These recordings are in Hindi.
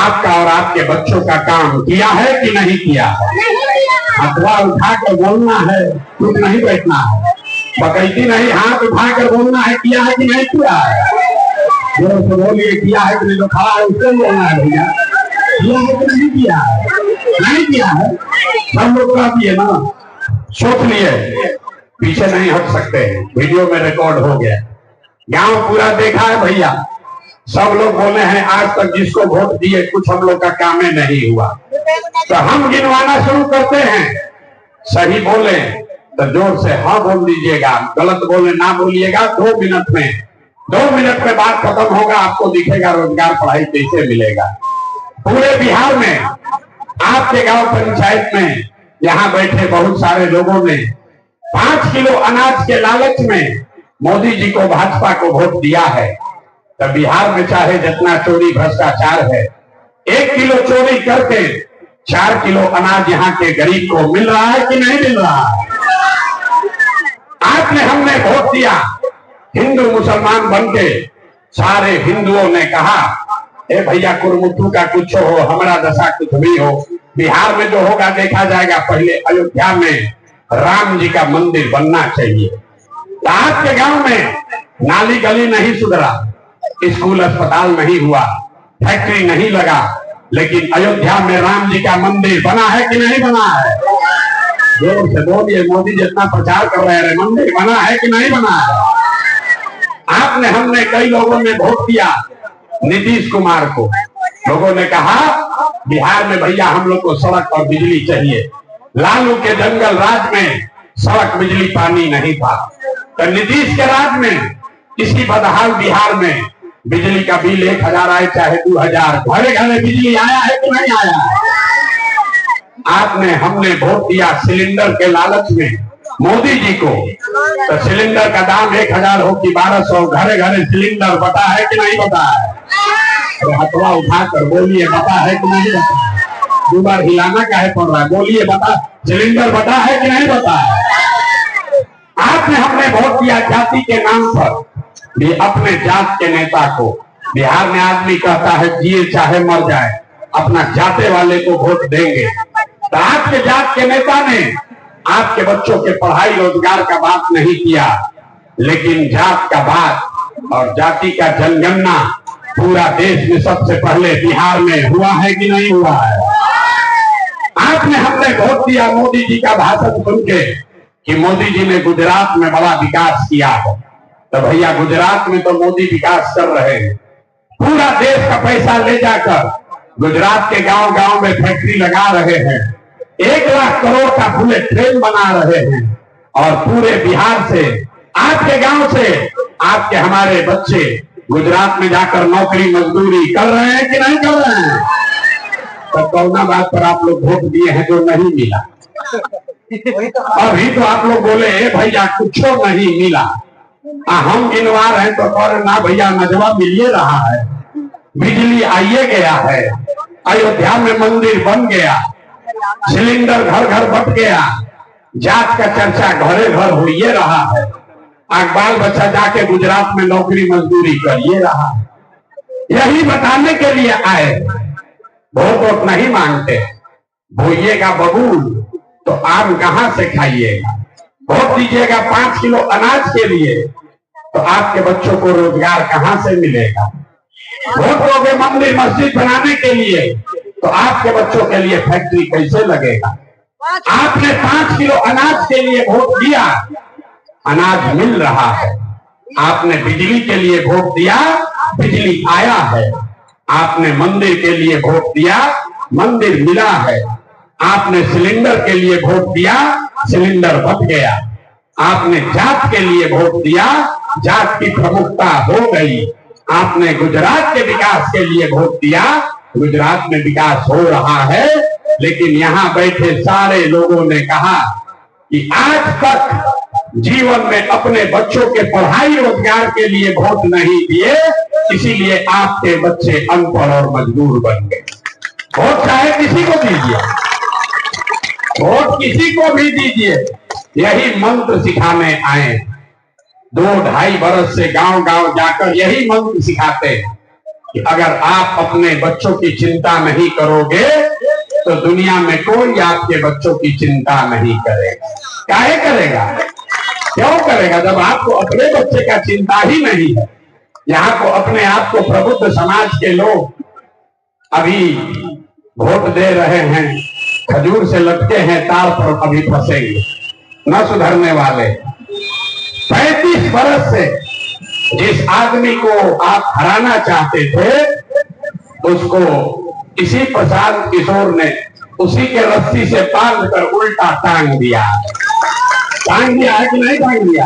आपका और आपके बच्चों का काम किया है कि नहीं किया है? अथवा उठाकर बोलना है, चुप नहीं बैठना है, बकैती नहीं, हाथ उठाकर बोलना है किया है कि नहीं किया है। जोर से बोलिए किया है कि नहीं, तो खड़ा है उससे बोलना है भैया किया है कि नहीं किया है। नहीं किया है सब लोग कह दिए ना, सोच लिए, पीछे नहीं हट सकते, वीडियो में रिकॉर्ड हो गया, गांव पूरा देखा है भैया। सब लोग बोले हैं आज तक जिसको वोट दिए कुछ हम लोग का काम नहीं हुआ। तो हम गिनवाना शुरू करते हैं, सही बोले तो जोर से हाँ बोल दीजिएगा, गलत बोले ना बोलिएगा। 2 मिनट में बात खत्म होगा, आपको दिखेगा रोजगार पढ़ाई कैसे मिलेगा। पूरे बिहार में आपके गांव पंचायत में यहाँ बैठे बहुत सारे लोगों ने 5 किलो अनाज के लालच में मोदी जी को, भाजपा को वोट दिया है। तो बिहार में चाहे जितना चोरी भ्रष्टाचार है, 1 किलो चोरी करके 4 किलो अनाज यहाँ के गरीब को मिल रहा है कि नहीं मिल रहा है। आपने हमने वोट दिया, हिंदू मुसलमान बनके सारे हिंदुओं ने कहा ए भैया कुरमुट्टू का कुछ हो, हमारा दशा कुछ भी हो, बिहार में जो होगा देखा जाएगा। पहले अयोध्या में राम जी का मंदिर बनना चाहिए। तो आपके गांव में नाली गली नहीं सुधरा, स्कूल अस्पताल नहीं हुआ, फैक्ट्री नहीं लगा, लेकिन अयोध्या में राम जी का मंदिर बना है कि नहीं बना है। जोर से बोलिए, मोदी जितना प्रचार कर रहे हैं, मंदिर बना है कि नहीं बना है। आपने हमने कई लोगों ने वोट दिया नीतीश कुमार को। लोगों ने कहा बिहार में भैया हम लोग को सड़क और बिजली चाहिए। लालू के जंगल राज में सड़क बिजली पानी नहीं था, तो नीतीश के राज में इसी बदहाल बिहार में बिजली का बिल 1000 आए चाहे 2000, घरे घरे बिजली आया है कि नहीं आया है। आपने हमने वोट दिया सिलेंडर के लालच में मोदी जी को, तो सिलेंडर का दाम 1000 हो कि 1200, घरे घरे सिलेंडर बता है कि नहीं बता है। हथवा उठाकर बोलिए बता है कि नहीं बता। 2 बार हिलाना काहे पड़ रहा है, बोलिए बता, सिलेंडर बता है कि नहीं बता है। आपने हमने वोट दिया जाति के नाम पर भी, अपने जात के नेता को। बिहार में आदमी कहता है जिए चाहे मर जाए अपना जाते वाले को वोट देंगे। तो आपके जात के नेता ने आपके बच्चों के पढ़ाई रोजगार का बात नहीं किया, लेकिन जात का बात और जाति का जनगणना पूरा देश में सबसे पहले बिहार में हुआ है कि नहीं हुआ है। आपने हमने वोट दिया मोदी जी का भाषण सुन के कि मोदी जी ने गुजरात में बड़ा विकास किया है। तो भैया गुजरात में तो मोदी विकास कर रहे हैं, पूरा देश का पैसा ले जाकर गुजरात के गांव गांव में फैक्ट्री लगा रहे हैं, 1 लाख करोड़ का बुलेट ट्रेन बना रहे हैं, और पूरे बिहार से आपके गांव से आपके हमारे बच्चे गुजरात में जाकर नौकरी मजदूरी कर रहे हैं कि नहीं कर रहे हैं। तो कौना बात पर आप लोग वोट दिए हैं जो नहीं मिला। अभी तो आप लोग बोले भैया कुछ नहीं मिला, हम गिनवा रहे तो कह ना भैया नजवा मिलिए रहा है, बिजली आइए गया है, अयोध्या में मंदिर बन गया, सिलेंडर घर घर बट गया, जात का चर्चा घरे घर हो ये रहा है, बाल बच्चा जाके गुजरात में नौकरी मजदूरी कर ये रहा है। यही बताने के लिए आए, वोट नहीं मांगते। बोइएगा बबूल तो आम कहां से खाइएगा। वोट दीजिएगा 5 किलो अनाज के लिए तो आपके बच्चों को रोजगार कहां से मिलेगा। वोट दोगे मंदिर मस्जिद बनाने के लिए तो आपके बच्चों के लिए फैक्ट्री कैसे लगेगा। आपने 5 किलो अनाज के लिए वोट दिया, अनाज मिल रहा है। आपने बिजली के लिए वोट दिया, बिजली आया है। आपने मंदिर के लिए वोट दिया, मंदिर मिला है। आपने सिलेंडर के लिए वोट दिया, सिलेंडर बच गया। आपने जात के लिए वोट दिया, जात की प्रमुखता हो गई। आपने गुजरात के विकास के लिए वोट दिया, गुजरात में विकास हो रहा है। लेकिन यहाँ बैठे सारे लोगों ने कहा कि आज तक जीवन में अपने बच्चों के पढ़ाई रोजगार के लिए वोट नहीं दिए, इसीलिए आपके बच्चे अनपढ़ और मजदूर बन गए। वोट चाहे किसी को दीजिए, वोट किसी को भी दीजिए, यही मंत्र सिखाने आए। 2-2.5 बरस से गांव गांव जाकर यही मंत्र सिखाते हैं। कि अगर आप अपने बच्चों की चिंता नहीं करोगे तो दुनिया में कोई आपके बच्चों की चिंता नहीं करेगा। काहे करेगा? क्यों करेगा? जब आपको अपने बच्चे का चिंता ही नहीं है। यहाँ को अपने आप को प्रबुद्ध समाज के लोग अभी वोट दे रहे हैं, खजूर से लटके हैं, तार पर अभी फंसेंगे, न सुधरने वाले। 35 बरस से जिस आदमी को आप हराना चाहते थे, उसको इसी प्रशांत किशोर ने उसी के रस्सी से बांध कर उल्टा टांग दिया। टांग दिया है कि नहीं टांग दिया?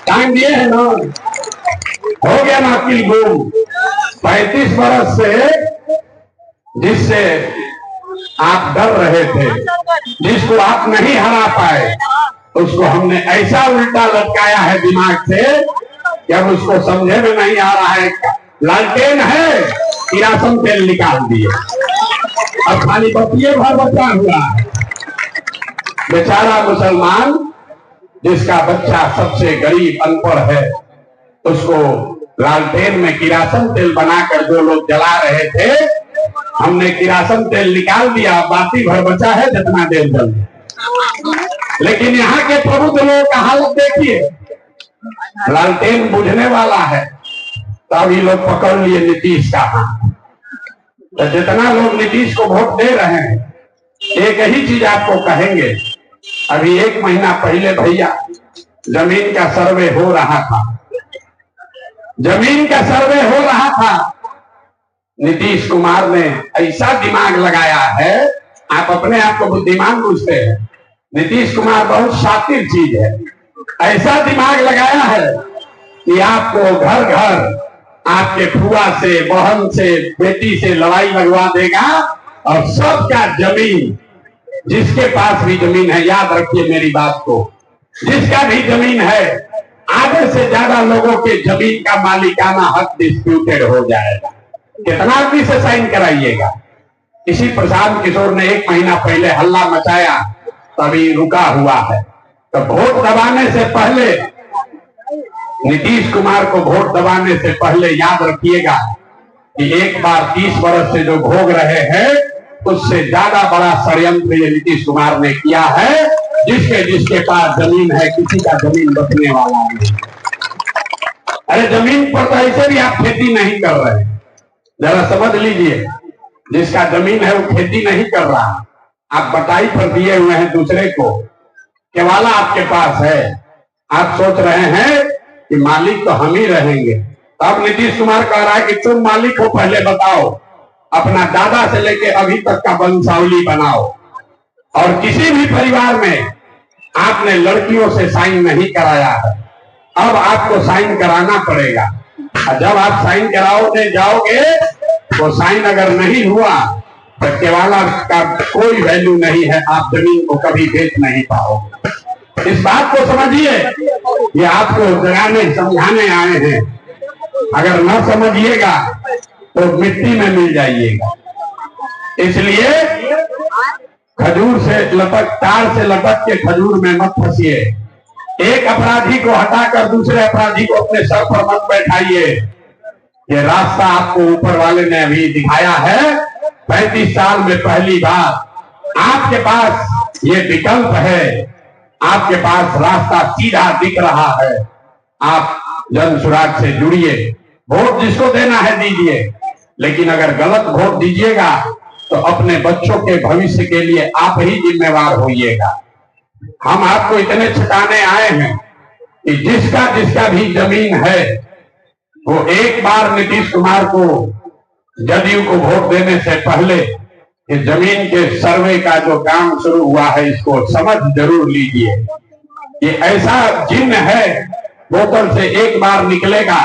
टांग दिए है ना। हो गया ना अकिल गुम। 35 बरस से जिससे आप डर रहे थे, जिसको आप नहीं हरा पाए, उसको हमने ऐसा उल्टा लटकाया है दिमाग से कि अब उसको समझे में नहीं आ रहा है। लालटेन है, किरासन तेल निकाल दिए, अब खाली बतिये भर बचा हुआ है। बेचारा मुसलमान जिसका बच्चा सबसे गरीब अनपढ़ है, उसको लालटेन में किरासन तेल बनाकर जो लोग जला रहे थे, हमने किरासन तेल निकाल दिया, बाती भर बचा है जितना देर जल। लेकिन यहाँ के प्रबुद्ध लोगों का हालत देखिए, लालटेन बुझने वाला है तभी लोग पकड़ लिए नीतीश का हाथ। तो जितना लोग नीतीश को वोट दे रहे हैं, एक ही चीज आपको कहेंगे। अभी 1 महीना पहले भैया जमीन का सर्वे हो रहा था, जमीन का सर्वे हो रहा था। नीतीश कुमार ने ऐसा दिमाग लगाया है, आप अपने आप को बुद्धिमान पूछते हैं, नीतीश कुमार बहुत शातिर चीज है। ऐसा दिमाग लगाया है कि आपको घर घर आपके फुआ से, बहन से, बेटी से लड़ाई लगवा देगा और सबका जमीन, जिसके पास भी जमीन है, याद रखिए मेरी बात को, जिसका भी जमीन है, आधे से ज्यादा लोगों के जमीन का मालिकाना हक डिस्प्यूटेड हो जाएगा। कितना आदमी से साइन कराइएगा? इसी प्रशांत किशोर ने 1 महीना पहले हल्ला मचाया, तभी रुका हुआ है। तो वोट दबाने से पहले, नीतीश कुमार को वोट दबाने से पहले याद रखिएगा कि एक बार 30 बरस से जो भोग रहे हैं, उससे ज्यादा बड़ा षड्यंत्र ये नीतीश कुमार ने किया है। जिसके पास जमीन है, किसी का जमीन बचने वाला नहीं। अरे जमीन पर तो ऐसे भी आप खेती नहीं कर रहे, जरा समझ लीजिए। जिसका जमीन है वो खेती नहीं कर रहा, आप बटाई पर दिए हुए हैं दूसरे को, केवाला आपके पास है। आप सोच रहे हैं कि मालिक तो हम ही रहेंगे। अब नीतीश कुमार कह रहा है कि तुम मालिक हो, पहले बताओ, अपना दादा से लेके अभी तक का वंशावली बनाओ। और किसी भी परिवार में आपने लड़कियों से साइन नहीं कराया है, अब आपको साइन कराना पड़ेगा। जब आप साइन कराओगे जाओगे, तो साइन अगर नहीं हुआ तो केवाला का कोई वैल्यू नहीं है, आप जमीन को कभी बेच नहीं पाओगे। इस बात को समझिए, ये आपको जगाने समझाने आए हैं। अगर न समझिएगा तो मिट्टी में मिल जाइएगा। इसलिए खजूर से लटक, तार से लटक के खजूर में मत फंसिए। एक अपराधी को हटाकर दूसरे अपराधी को अपने सर पर मत बैठाइए। ये रास्ता आपको ऊपर वाले ने अभी दिखाया है। 35 साल में पहली बार आपके पास ये विकल्प है, आपके पास रास्ता सीधा दिख रहा है। आप जन सुराग से जुड़िए, वोट जिसको देना है दीजिए, लेकिन अगर गलत वोट दीजिएगा तो अपने बच्चों के भविष्य के लिए आप ही जिम्मेवार होइएगा। हम आपको इतने छुटाने आए हैं कि जिसका भी जमीन है, वो एक बार नीतीश कुमार को, जदयू को वोट देने से पहले कि जमीन के सर्वे का जो काम शुरू हुआ है, इसको समझ जरूर लीजिए। ये ऐसा जिन्न है, बोतल से एक बार निकलेगा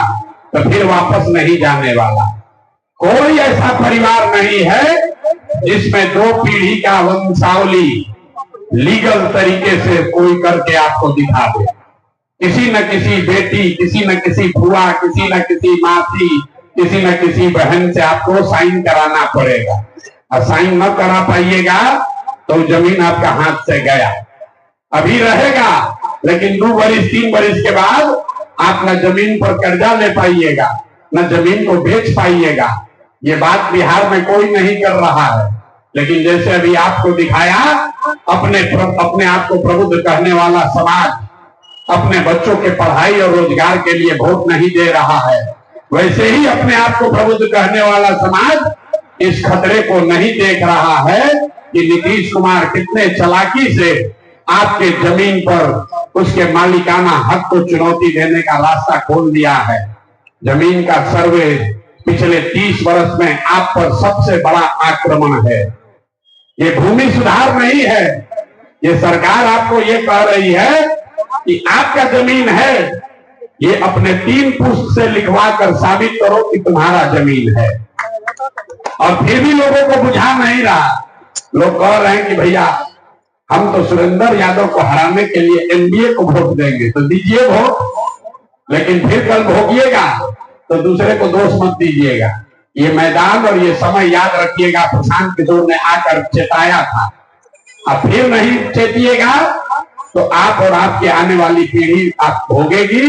तो फिर वापस नहीं जाने वाला। कोई ऐसा परिवार नहीं है जिसमें 2 पीढ़ी का वंशावली लीगल तरीके से कोई करके आपको दिखा दे। किसी न किसी बेटी, किसी न किसी फुआ, किसी न किसी मासी, किसी न किसी बहन से आपको साइन कराना पड़ेगा। और साइन न करा पाइएगा तो जमीन आपका हाथ से गया। अभी रहेगा, लेकिन 2 बरिस 3 बरिस के बाद आप न जमीन पर कर्जा ले पाइएगा, न जमीन को बेच पाइएगा। ये बात बिहार में कोई नहीं कर रहा है। लेकिन जैसे अभी आपको दिखाया, अपने आप को प्रबुद्ध कहने वाला समाज अपने बच्चों के पढ़ाई और रोजगार के लिए वोट नहीं दे रहा है, वैसे ही अपने आप को प्रबुद्ध कहने वाला समाज इस खतरे को नहीं देख रहा है कि नीतीश कुमार कितने चालाकी से आपके जमीन पर उसके मालिकाना हक को चुनौती देने का रास्ता खोल दिया है। जमीन का सर्वे पिछले 30 वर्ष में आप पर सबसे बड़ा आक्रमण है। ये भूमि सुधार नहीं है, ये सरकार आपको ये कह रही है कि आपका जमीन है, ये अपने 3 पुस्त से लिखवा कर साबित करो कि तुम्हारा जमीन है। और फिर भी लोगों को बुझा नहीं रहा। लोग कह रहे हैं कि भैया हम तो सुरेंद्र यादव को हराने के लिए एनडीए को वोट देंगे, तो दीजिए वोट, लेकिन फिर कल भोगिएगा तो दूसरे को दोष मत दीजिएगा। ये मैदान और ये समय याद रखिएगा, प्रशांत किशोर ने आकर चेताया था। अब फिर नहीं चेतिएगा तो आप और आपकी आने वाली पीढ़ी आप भोगेगी।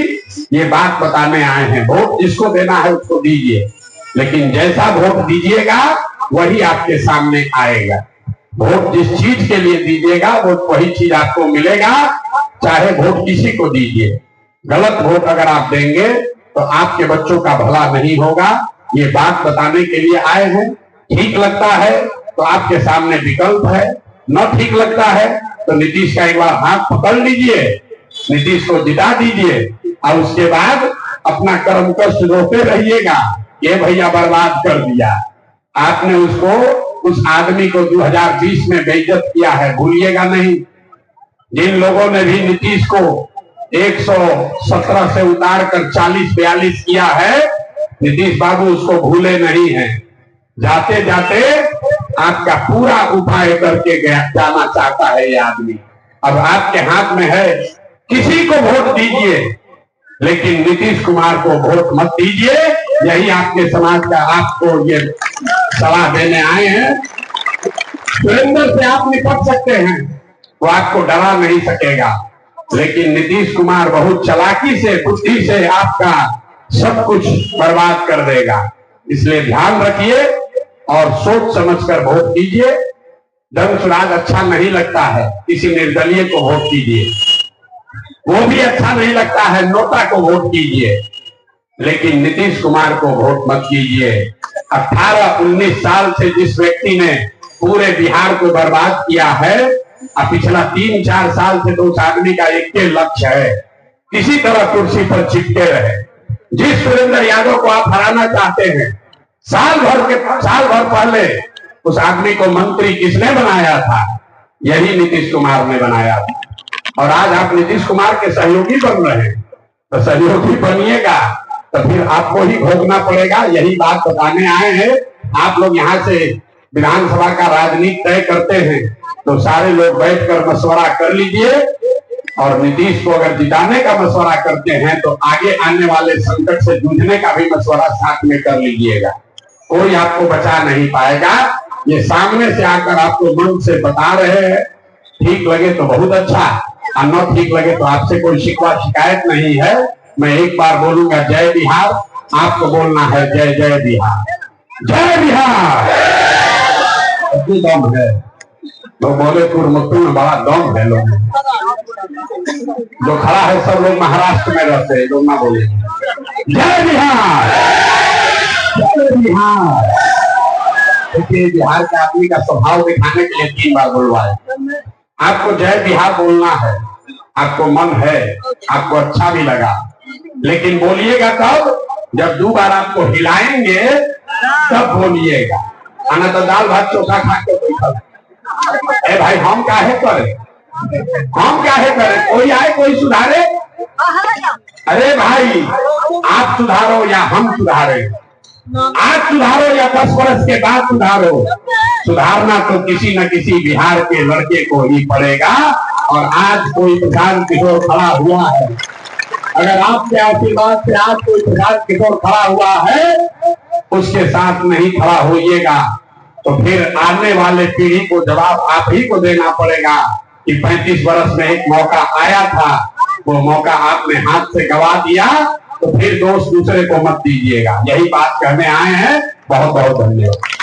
ये बात बताने आए हैं। वोट जिसको देना है उसको दीजिए, लेकिन जैसा वोट दीजिएगा वही आपके सामने आएगा। वोट जिस चीज के लिए दीजिएगा वो वही चीज आपको मिलेगा, चाहे वोट किसी को दीजिए। गलत वोट अगर आप देंगे तो आपके बच्चों का भला नहीं होगा। ये बात बताने के लिए आए हैं। ठीक लगता है तो आपके सामने विकल्प है, न ठीक लगता है तो नीतीश का एक बार हाथ पकड़ लीजिए, नीतीश को जिता दीजिए और उसके बाद अपना कर्म कष्ट रोते रहिएगा। ये भैया बर्बाद कर दिया आपने उसको, उस आदमी को 2020 में बेइज्जत किया है, भूलिएगा नहीं। जिन लोगों ने भी नीतीश को 117 से उतार कर 40-42 किया है, नीतीश बाबू उसको भूले नहीं हैं। जाते जाते आपका पूरा उपाय करके जाना चाहता है ये आदमी। अब आपके हाथ में है, किसी को वोट दीजिए, लेकिन नीतीश कुमार को वोट मत दीजिए। यही आपके समाज का आपको ये सलाह देने आए हैं। सुरेंद्र से आप निपट सकते हैं, वो आपको डरा नहीं सकेगा, लेकिन नीतीश कुमार बहुत चालाकी से, बुद्धि से आपका सब कुछ बर्बाद कर देगा। इसलिए ध्यान रखिए और सोच समझकर वोट कीजिए। दंग सुराज अच्छा नहीं लगता है, किसी निर्दलीय को वोट कीजिए। वो भी अच्छा नहीं लगता है, नोटा को वोट कीजिए, लेकिन नीतीश कुमार को वोट मत कीजिए। 18-19 साल से जिस व्यक्ति ने पूरे बिहार को बर्बाद किया है, अब पिछला 3-4 साल से तो उस आदमी का एक ही लक्ष्य है, किसी तरह कुर्सी पर चिपके रहे। जिस सुरेंद्र यादव को आप हराना चाहते हैं, साल भर पहले उस आदमी को मंत्री किसने बनाया था? यही नीतीश कुमार ने बनाया था। और आज आप नीतीश कुमार के सहयोगी बन रहे हैं, तो सहयोगी बनिएगा तो फिर आपको ही भोगना पड़ेगा। यही बात बताने आए हैं। आप लोग यहाँ से विधानसभा का राजनीति तय करते हैं, तो सारे लोग बैठकर मशवरा कर लीजिए और नीतीश को अगर जिताने का मशवरा करते हैं तो आगे आने वाले संकट से जूझने का भी मशवरा साथ में कर लीजिएगा। कोई आपको बचा नहीं पाएगा। ये सामने से आकर आपको मन से बता रहे हैं, ठीक लगे तो बहुत अच्छा, और न ठीक लगे तो आपसे कोई शिकवा शिकायत नहीं है। मैं एक बार बोलूंगा जय बिहार, आपको बोलना है जय जय बिहार, जय बिहार। कितनी दम है, लोग बोले कुरमुक्तू में बड़ा दम है। लोग जो खड़ा है सब लोग महाराष्ट्र में रहते हैं, लोग ना बोले जय बिहार, जय बिहार। देखिए बिहार के आदमी का स्वभाव दिखाने के लिए 3 बार बुलवाए। आपको जय बिहार बोलना है, आपको मन है, आपको अच्छा भी लगा, लेकिन बोलिएगा तब जब 2 बार आपको हिलाएंगे तब बोलिएगा। खाना तो दाल भात चोखा खा के बैठा। ए भाई हम काहे करें, हम काहे करें? कोई आए कोई सुधारे? अरे भाई आप सुधारो या हम सुधारे, आज सुधारो या 10 वर्ष के बाद सुधारो, सुधारना तो किसी न किसी बिहार के लड़के को ही पड़ेगा। और आज कोई प्रशांत किशोर खड़ा हुआ है, अगर आपके आशीर्वाद से आज कोई प्रशांत किशोर खड़ा हुआ है, उसके साथ नहीं खड़ा होइएगा तो फिर आने वाले पीढ़ी को जवाब आप ही को देना पड़ेगा कि 35 वर्ष में एक मौका आया था, वो मौका आपने हाथ से गवा दिया। तो फिर दोष दूसरे को मत दीजिएगा। यही बात कहने आए हैं। बहुत बहुत धन्यवाद।